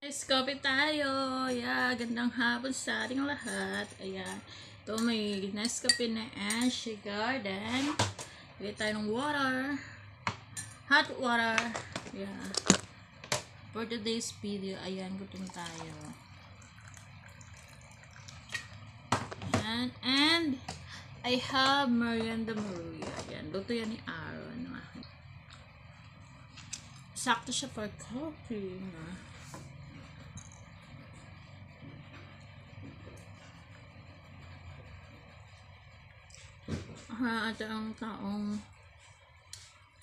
Guys, coffee tayo. Yeah, gandang hapon sa ating lahat. Ayan. Ito may Nescafe na Ashy Garden. Bigay tayo ng water. Hot water. Yeah. For today's video, ayan, gutom tayo. Ayan. And I have Merienda Maria. Ayan, luto yan ni Aaron. Sakto siya for coffee. At ang taong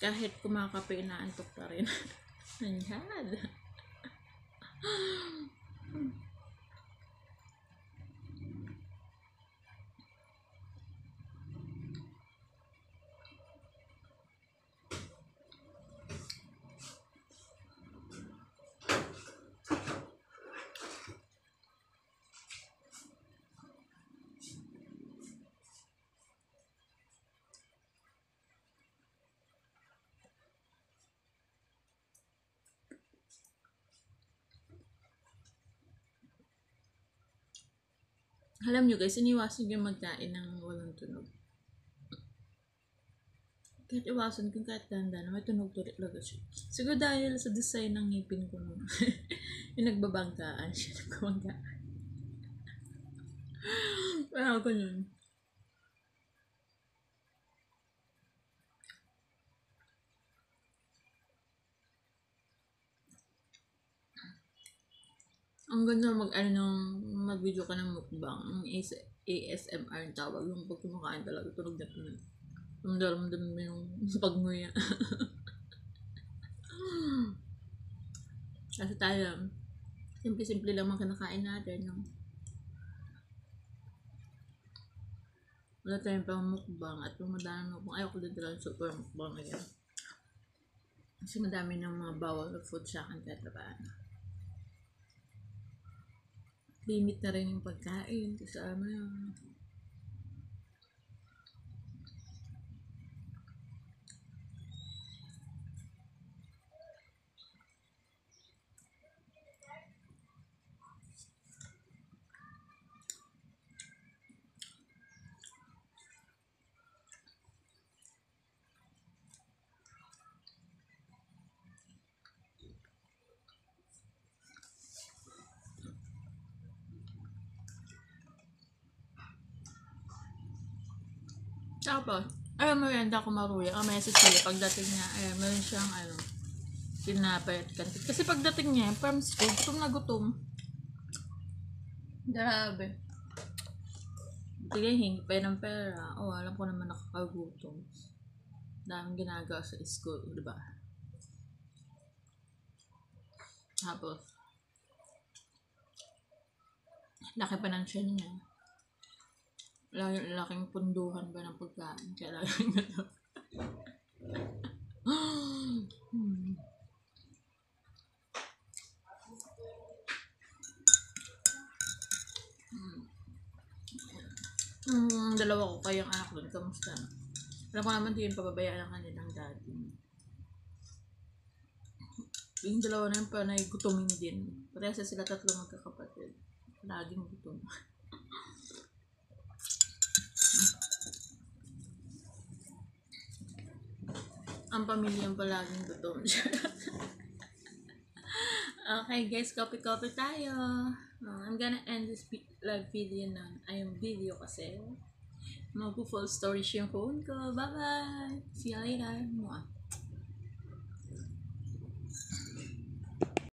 kahit kumakape inaantok pa rin. Ayan. Alam nyo guys, iniwasan yung magkain ng walang tunog. Kahit iwasan ko kahit ganda na may tunog talaga siya. Siguro dahil sa design ng ngipin ko nung yung nagbabanggaan siya, nagbabanggaan. Parang ako nun. Ang ganda mag-video ka ng mukbang. Ang ASMR ang tawag. Yung pag kumakain talaga, tunog na tunog. Ramdam mo yung pagmuya. Kasi tayo, simple-simple lang ang kinakain natin. No? Wala tayong pang mukbang at kung madami mukbang. Ayaw ko din talaga super mukbang ngayon. Kasi madami ng mga bawal na food sa akin kahit paano. Limit na rin yung pagkain kasi alam mo yun. Tapos, merienda ko maruya. May Cecilia, pagdating niya, meron siyang tinapay at kantit. Kasi pagdating niya, from school, gutom na gutom. Grabe. Sige, hingi pa ng pera. Alam ko naman nakakagutom. Daming ginagawa sa school, diba? Tapos, laki pa ng tiyan niya. Laking punduhan ba ng pagkain? Kaya laging gano'n. Dalawa ko kayong anak doon, kamusta? Alam ko naman di yun pababayaan ang kanilang daddy. Yung dalawa na yun pa gutumin din. Parehas sila tatlo magkakapatid. Laging gutom. Ang pamilyang palaging gutom. Okay guys, copy tayo. I'm gonna end this live video na. Video kasi. Mag-full storage yung phone ko. Bye-bye! See you later! Mwah.